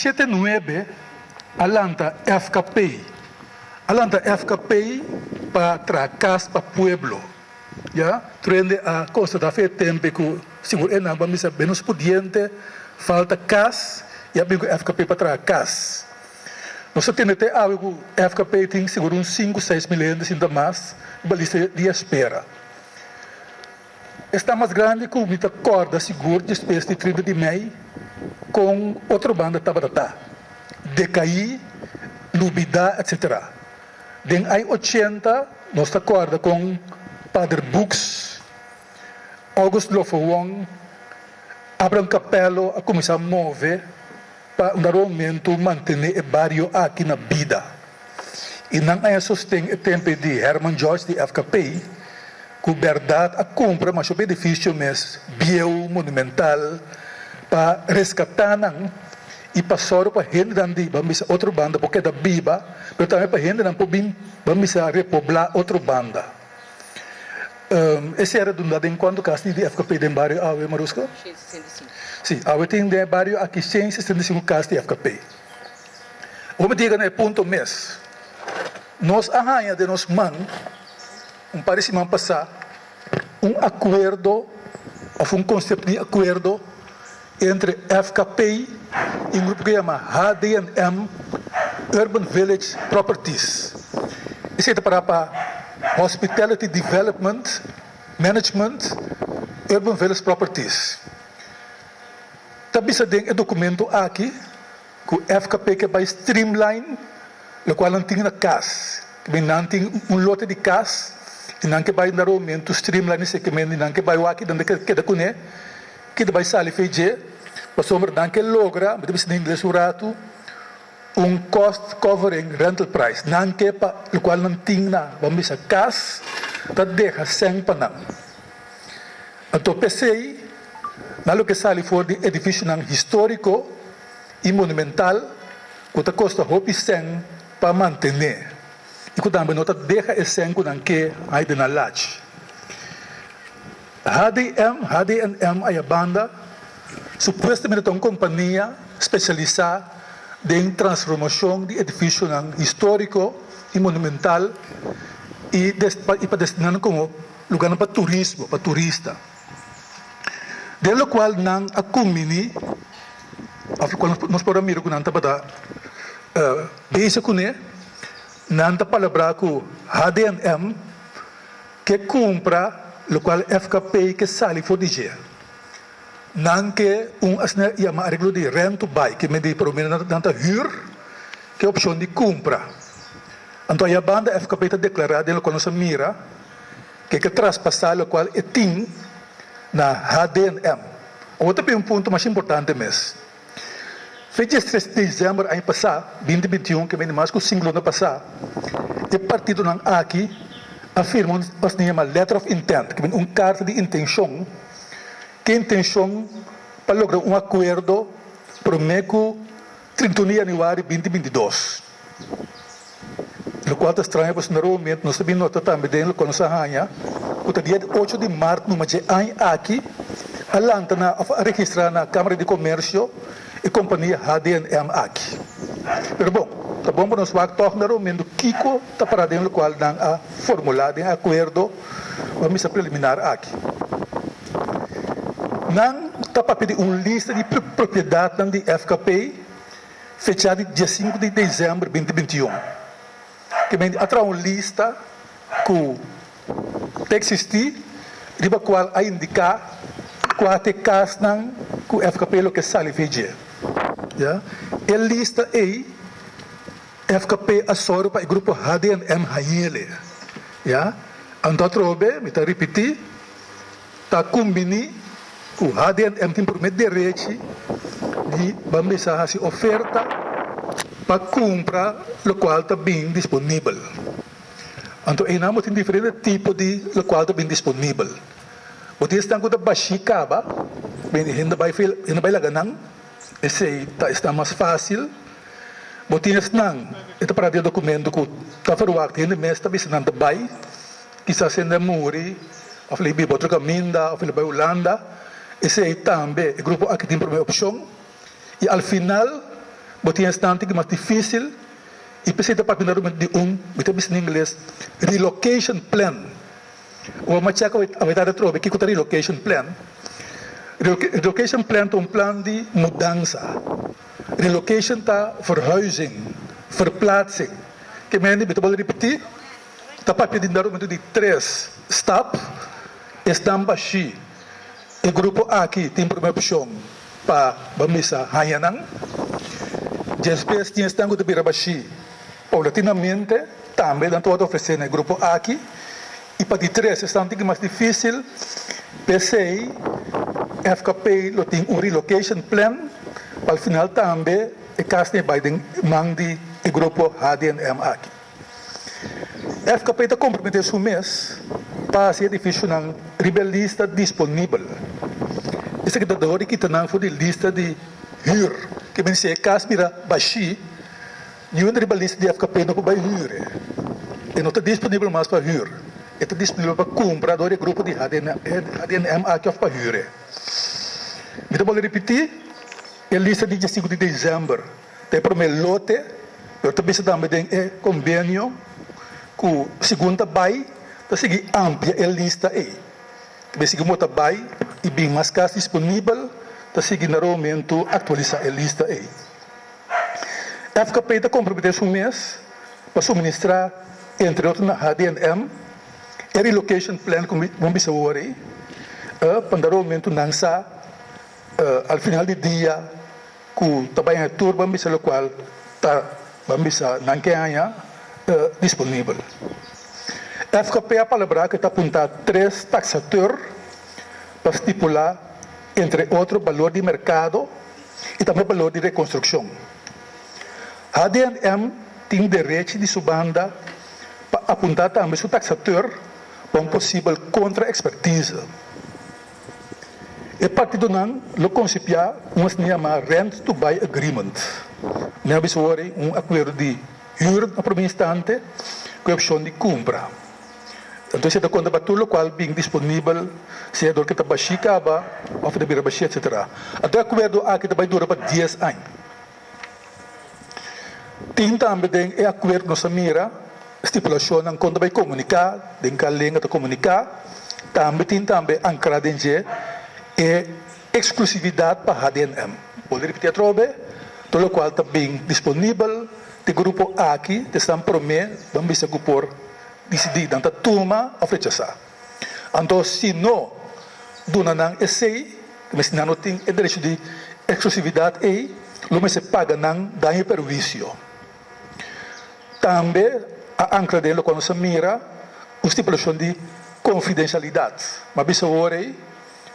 79, alanta FKP. Alanta FKP para casa para pueblo. Ya, trende a costa da fe tempo que seguro é na bamisa menos pudiente, falta casa e a bigo FKP para casa. Nós temos até algo FKP tem seguro uns 5, 6 milhões ainda mais, balista de espera. Está mais grande que o mita corda seguro de espécie de 30 de mei com outra banda tabaratá. DKI, Lubida, etc. Den aí 80, nós está corda com Padre Bux, August Lofowong, Abraham Capello a começar a mover para um momento manter o barrio aqui na vida. E não é sustém o tempo de Herman Joyce, de FKP, que verdade a compra, mas o edifício mesmo, bio, monumental, para resgatar não, e passar para a gente de outra banda, porque é da Biba, mas também para a gente não pode repoblar outra banda. Esse era do lado enquanto caso de FKP de bairro Aue Marusco? Sim, Aue tem de bairro aqui 165 casos de FKP. Vamos dizer no ponto mês, nós arranha de nos man, parecimento passar, acordo, ou conceito de acordo entre FKP e um grupo que chama HDM, Urban Village Properties. Isso é para Hospitality Development, Management, Urban Village Properties. Também se tem um documento aqui, que o FKP que vai streamline, o qual não tem na casa, que não tem lote de casa, e não que vai dar aumento, streamline esse que não que vai aqui, não que da cune, que vai sair feijão, para sombra não que logra, mas se tem inglês o rato, cost covering rental price, não que para o qual não tem na, vamos dizer, casa, para deixar sem para não. Então pensei, na lo que sai for de edifício histórico e monumental, que custa roupa sem para manter. E que também nota deixa esse sem que aí de na laje. HDM é a banda, supostamente é uma companhia especializada em transformação de edifício histórico e monumental e para destinar como lugar para turismo, para turista. De lo qual não a combine, nós podemos mirar que não está para base com ele, não está para falar com HDM que compra o qual FKP que sai for dizer. Não que asna ia arreglo de rent to buy que me di promena nanta huur que opção de compra. Então a banda FKP está declarada ela quando se mira que traspassar o qual é tem na HDM. Outro ponto mais importante mesmo. Fecha 3 de dezembro ano passado, 2021, que vem mais que o 5 ano passado, o partido não aqui afirma uma letter of intent, que vem carta de intenção, que a intenção para lograr acordo para o mês 31 de janeiro de 2022. O qual é estranho, porque normalmente nós sabemos também quando se arranha, o dia 8 de março, no mês aqui, a registrar na Câmara de Comércio e companhia HDM aqui. Mas bom, tá bom para nós vamos tornar o momento Kiko está para dentro do qual não a formulado em acordo, vamos a preliminar aqui. Não está para pedir uma lista de propriedade de FKP fechada dia 5 de dezembro de 2021. Que vem atrás uma lista que existe, de qual a indicar qual é caso que o FKP que sai feijão. Ja? A lista aí, FKP assoro para o grupo HDM Hayele. Ja? Então, trobe, me está repetir, está combinando o HDM tem por meio direito de vamos a oferta para comprar o qual está bem disponível. Então, aí não tem diferentes tipos de o qual está bem disponível. O dia está com a bashikaba, ainda vai lá ganhar, esse está mais fácil. O dia está para o documento que está para o acto, ainda mais está visitando vai, quizás sendo muri, ou ele vai outro caminho, ou ele vai Holanda. Esse aí também, o grupo aqui tem a primeira opção. E ao final, botinha estante que é mais difícil, e precisa para pintar de em inglês, relocation plan. O machaca a verdade trove que é relocation plan. Relocation plan é um plano de mudança. Relocation está verhuizing, verplaatsing. Que men die wil repetir, está para pedir de 3 stap, estão baixi. O grupo A aqui tem primeira opção para bamisa hayanang. Depois tinha estão de birabashi. Paulatinamente, também dando todo oferecer no grupo A aqui. E para de 3 estão que mais difícil, PCI, FKP, tem um relocation plan. Para o final também, o caso de Biden mande o grupo HDNM aqui. FKP está comprometido um mês para ser difícil na rebelista disponível. Isso que está que está for de lista de huur. Que vem ser caso mira baixi, nenhum rebelista de FKP não vai huur. E não está disponível mais para huur. Está disponível para comprar do grupo de HDNM aqui para huur. Eu vou repetir, a lista de 5 de dezembro tem para o lote, eu também também tem convênio com segunda bai, para seguir amplia a lista aí. Também seguir outra bai e bem mais casos disponível, para seguir no momento atualizar a lista aí. A FKP está comprometendo um mês para suministrar, entre outros, na HDNM, a relocation plan como vamos dizer, para o momento lançar, ao final do dia, que também a turma vamos dizer, qual está, vamos dizer, não disponível. A FKP a palavra que está apontar 3 taxadores para estipular, entre outros, valor de mercado e também valor de reconstrução. HDNM tem direito de subanda para apontar também o taxador para um possível contra-expertise. E partido não, lo concipia se chama Rent to Buy Agreement. Não é acordo de huur na primeiro instante, com a opção de compra. Então, se conta batulo qual bem disponível, se é do que está baixicaba, ou de bira baixi, etc. Até acordo aqui também dura para 10 anos. Tem também é acordo nossa mira, estipulação não quando vai comunicar, tem que a língua de comunicar, também tem também ancrado em é exclusividade para a HDNM. Vou repetir outra vez, todo o qual está bem disponível, o grupo aqui, estão prometendo, vamos ver se por decidir, tanto turma ou rechazar. Então, se não, dona não esse, mas não tem o direito de exclusividade aí, não se paga não dano perjuízo. Também, a ancla dele, quando se mira, a estipulação de confidencialidade. Mas bisa ore,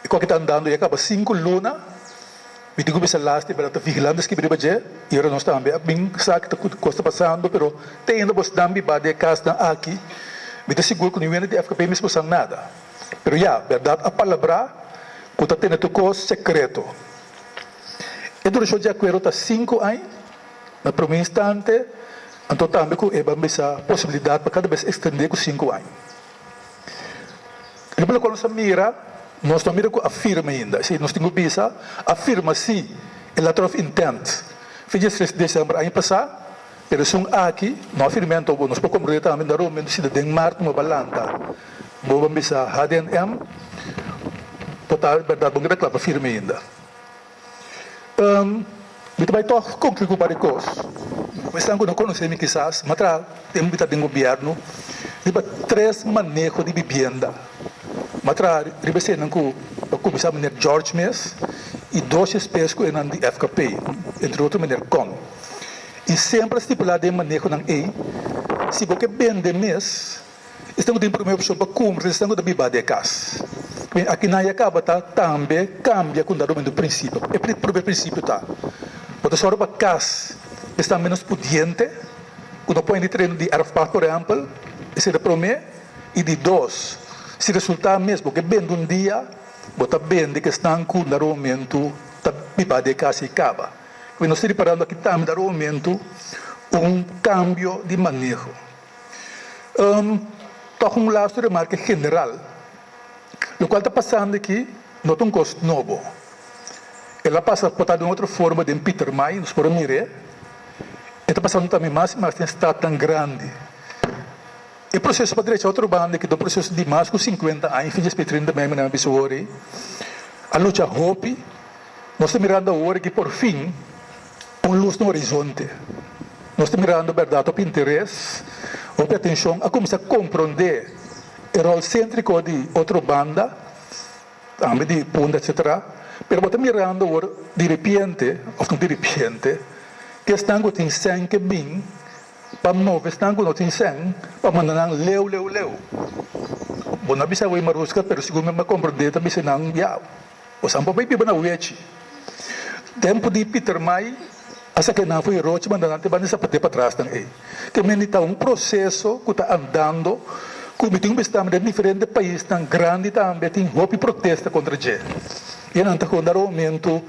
e qual que está andando, e acaba 5 lunas, me digo bisa last, para estar vigilando que briba je, e era nós também, bem sabe que está passando, pero tem ainda você dambi bade casa aqui, me digo seguro que não de FKP mesmo passando nada. Pero verdade a palavra, que está tendo tocou secreto. E durante o acordo está 5 anos, na primeiro instante, então também com essa possibilidade para cada vez estender com 5 anos. E depois quando você mira, nós também afirma ainda, se nós temos visa, afirma se a letter of intent, fez 3 de dezembro ano passado, pero são aqui, não afirmento, nós podemos compreender também na Roma, se de março uma balanta, vamos visa HDNM, total verdade, vamos reclamar, afirma ainda. Então vai toch concluir para os mas não conhecemos quizás, mas temos que ter governo, de 3 manejos de vivienda. Matra representa que o começar a George Mess e 2 espécies que de FKP, entre outros maneira com. E sempre estipulado em manejo não é, se você vende mês, estamos tendo primeira opção para cumprir, estamos da biba de casa. Aqui na acaba também cambia com o do princípio. É o primeiro princípio tá. Porque só para casa está menos pudiente, quando põe de treino de arfar, por exemplo, esse é promete e de 2. Se resultar mesmo que vende um dia, bota vende que estão com o momento da biba de casa e acaba. Quando nós estamos preparando aqui também no momento cambio de manejo. Então, lado remarca general, o qual está passando aqui, não tem um custo novo. Ela passa a botar de outra forma de Peter May, nos podemos mirar, está passando também mais tem estado tão grande. O processo para direito outro bando que do processo de mais com 50 anos, fins de 30 também na Bissori, a luta hope, nós estamos mirando agora que por fim luz no horizonte. Nós estamos mirando a verdade, o interesse, a atenção, a começar a compreender o rol cêntrico de outra banda, também de ponta, etc. Pero estamos mirando agora, de repente, ou não de repente, que estão com tem que bem, para mover, estão com tem para mandar leu. Bom, não precisa ir marusca, pero segundo me compreender, também se não, já, o sampo vai pibar na uete. Tempo de Peter Mai, essa que não foi rote, mas não tem para para trás também. Que menita processo que está andando, como tem estamos em diferentes países tão grande também tem roupa e protesta contra o G. E não está com o momento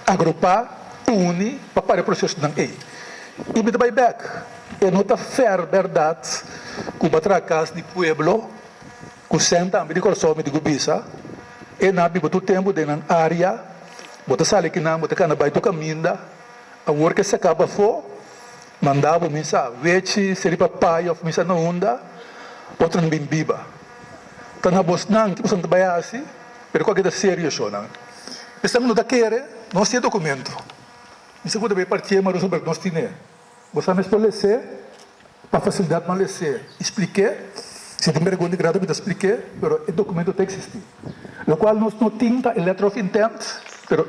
agrupar, unir para o processo não é. E me vai back. E não está fair verdade que o casa de pueblo, que senta de consome de gubisa, e não há muito tempo de na área, bota sale que não, bota cana vai to caminda, a work se acaba fo, mandava misa, vechi, seria papai of misa na onda, bota não bem biba. Tá na bos não, que você não vai assim, pero qualquer sério só não. Estamos no daquele, nós temos documento. Isso quando vai partir, mas nós temos. Você me estabelecer, para facilitar para lecer, expliquei, se tem pergunta grave, eu expliquei, mas o documento tem que existir. O qual nós não temos a letter of intent, mas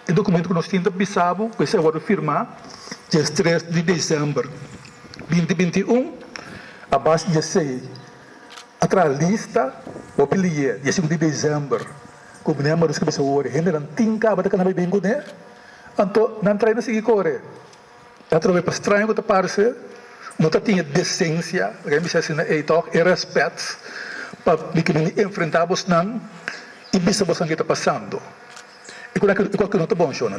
o documento que nós temos bisabo, que se vai firmar, dia 3 de dezembro de 2021, a base de 6, atrás lista, o pilier, dia 5 de dezembro, como nem a marusca que você vai render, não tem cabo, não vai bem com ele, então, não trai na seguir correr. Através para estranho que parece, não tinha decência, que me disse e respeito para que enfrentamos não e bisa você que está passando. E qual que não está bom, Shona?